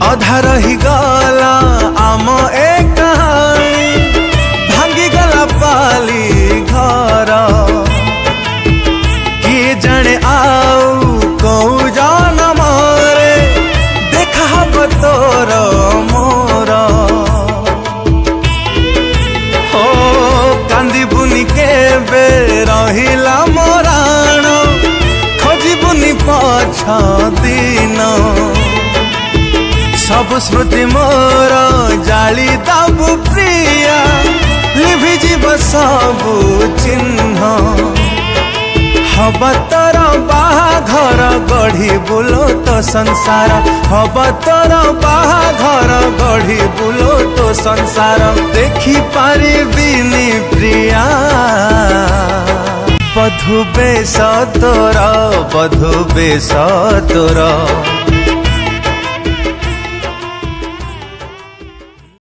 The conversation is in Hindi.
अधा रही गला आम ए कहानी भांगी गला पाली घर किए जाने आउ कौ जनम रे देखा हब तोर मोर हो कांदी बुनी केबे रहिला मोराण खोजी बुनी पछ दिन सब स्मृति मोर जाली दबु प्रिया लिभि जीव सब चिन्ह हब तोर बाहाघर गढ़ी बुलो तो संसार हब तोर बाहाघर गढ़ी बुलो तो संसार देखी पारिबिनी प्रिया बधु बेश तोर बधु बेश तोर।